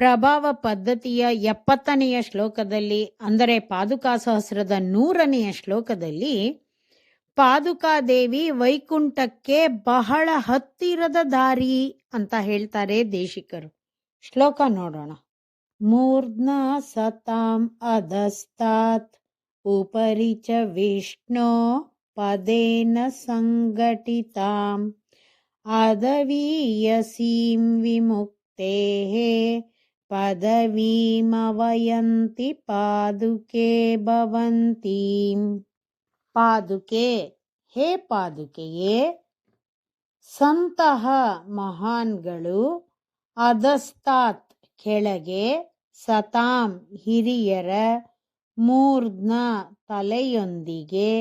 ಪ್ರಭಾವ ಪದ್ಧತಿಯ 70ನೆಯ ಶ್ಲೋಕದಲ್ಲಿ, ಅಂದರೆ ಪಾದುಕಾ ಸಹಸ್ರದ 100ನೆಯ ಶ್ಲೋಕದಲ್ಲಿ, ಪಾದುಕಾದೇವಿ ವೈಕುಂಠಕ್ಕೆ ಬಹಳ ಹತ್ತಿರದ ದಾರಿ ಅಂತ ಹೇಳ್ತಾರೆ ದೇಶಿಕರು. ಶ್ಲೋಕ ನೋಡೋಣ. ಮೂರ್ಧ್ನ ಸತಾಂ ಅಧಸ್ತಾತ್ ಉಪರಿ ಚ ವಿಷ್ಣೋ ಪದೇನ ಸಂಘಟಿತಾಂ ಅಧವೀಯಸೀಂ ವಿಮುಕ್ತೇಃ ಪದವೀಮವಯಂತಿ ಪಾದುಕೆ ಭವಂತೀಂ. ಪಾದುಕೆ, ಹೇ ಪಾದುಕೆಯೇ, ಸಂತಹ ಮಹಾನ್ಗಳು, ಅಧಸ್ತಾತ್ ಕೆಳಗೆ, ಸತಾಂ ಹಿರಿಯರ, ಮೂರ್ಧ್ನ ತಲೆಯೊಂದಿಗೆ,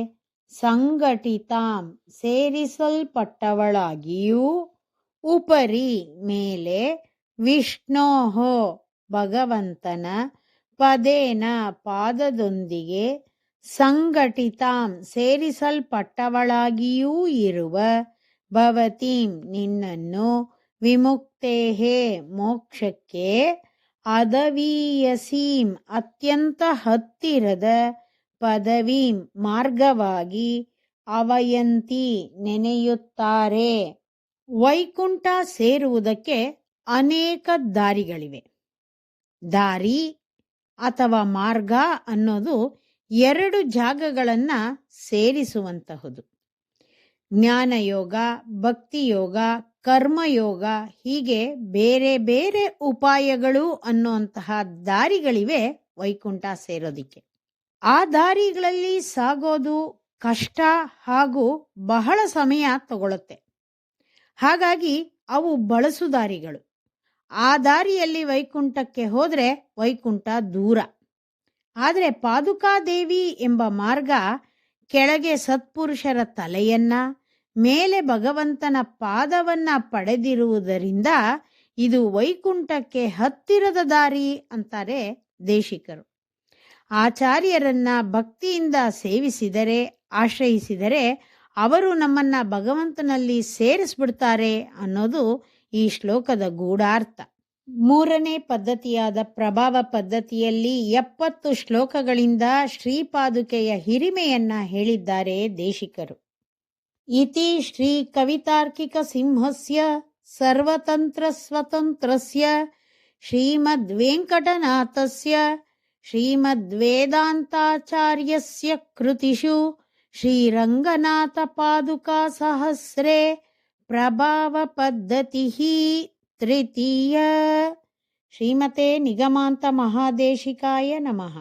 ಸಂಘಟಿತಾಂ ಸೇರಿಸಲ್ಪಟ್ಟವಳಾಗಿಯೂ, ಉಪರಿ ಮೇಲೆ, ವಿಷ್ಣೋಹೋ ಭಗವಂತನ, ಪದೇನ ಪಾದದೊಂದಿಗೆ, ಸಂಘಟಿತಾಂ ಸೇರಿಸಲ್ಪಟ್ಟವಳಾಗಿಯೂ ಇರುವ, ಭವತೀಂ ನಿನ್ನನ್ನು, ವಿಮುಕ್ತೇಹೇ ಮೋಕ್ಷಕ್ಕೆ, ಅಧವೀಯಸೀಂ ಅತ್ಯಂತ ಹತ್ತಿರದ, ಪದವೀಂ ಮಾರ್ಗವಾಗಿ, ಅವಯಂತಿ ನೆನೆಯುತ್ತಾರೆ. ವೈಕುಂಠ ಸೇರುವುದಕ್ಕೆ ಅನೇಕ ದಾರಿಗಳಿವೆ. ದಾರಿ ಅಥವಾ ಮಾರ್ಗ ಅನ್ನೋದು 2 ಜಾಗಗಳನ್ನು ಸೇರಿಸುವಂತಹುದು. ಜ್ಞಾನಯೋಗ, ಭಕ್ತಿಯೋಗ, ಕರ್ಮಯೋಗ, ಹೀಗೆ ಬೇರೆ ಬೇರೆ ಉಪಾಯಗಳು ಅನ್ನುವಂತಹ ದಾರಿಗಳಿವೆ ವೈಕುಂಠ ಸೇರೋದಿಕ್ಕೆ. ಆ ದಾರಿಗಳಲ್ಲಿ ಸಾಗೋದು ಕಷ್ಟ ಹಾಗೂ ಬಹಳ ಸಮಯ ತಗೊಳುತ್ತೆ. ಹಾಗಾಗಿ ಅವು ಬಳಸು ದಾರಿಗಳು. ಆ ದಾರಿಯಲ್ಲಿ ವೈಕುಂಠಕ್ಕೆ ಹೋದರೆ ವೈಕುಂಠ ದೂರ. ಆದರೆ ಪಾದುಕಾದೇವಿ ಎಂಬ ಮಾರ್ಗ ಕೆಳಗೆ ಸತ್ಪುರುಷರ ತಲೆಯನ್ನ, ಮೇಲೆ ಭಗವಂತನ ಪಾದವನ್ನ ಪಡೆದಿರುವುದರಿಂದ ಇದು ವೈಕುಂಠಕ್ಕೆ ಹತ್ತಿರದ ದಾರಿ ಅಂತಾರೆ ದೇಶಿಕರು. ಆಚಾರ್ಯರನ್ನ ಭಕ್ತಿಯಿಂದ ಸೇವಿಸಿದರೆ, ಆಶ್ರಯಿಸಿದರೆ ಅವರು ನಮ್ಮನ್ನ ಭಗವಂತನಲ್ಲಿ ಸೇರಿಸ್ಬಿಡ್ತಾರೆ ಅನ್ನೋದು ಈ ಶ್ಲೋಕದ ಗೂಢಾರ್ಥ. 3ನೇ ಪದ್ಧತಿಯಾದ ಪ್ರಭಾವ ಪದ್ಧತಿಯಲ್ಲಿ 70 ಶ್ಲೋಕಗಳಿಂದ ಶ್ರೀಪಾದುಕೆಯ ಹಿರಿಮೆಯನ್ನ ಹೇಳಿದ್ದಾರೆ ದೇಶಿಕರು. ಇತಿ ಶ್ರೀ ಕವಿತಾರ್ಕಿಕ ಸಿಂಹಸ್ಯ ಸರ್ವತಂತ್ರ ಸ್ವತಂತ್ರಸ್ಯ ಶ್ರೀಮದ್ ವೆಂಕಟನಾಥಸ್ಯ ಶ್ರೀಮದ್ವೇದಾಂತಾಚಾರ್ಯಸ್ಯ ಕೃತಿಷು ಶ್ರೀರಂಗನಾಥ ಪಾದುಕಾ ಸಹಸ್ರೇ ಪ್ರಭಾವ ಪದ್ಧತಿ ತೃತೀಯ. ಶ್ರೀಮತೆ ನಿಗಮಾಂತ ಮಹಾದೇಶಿಕಾಯ ನಮಃ.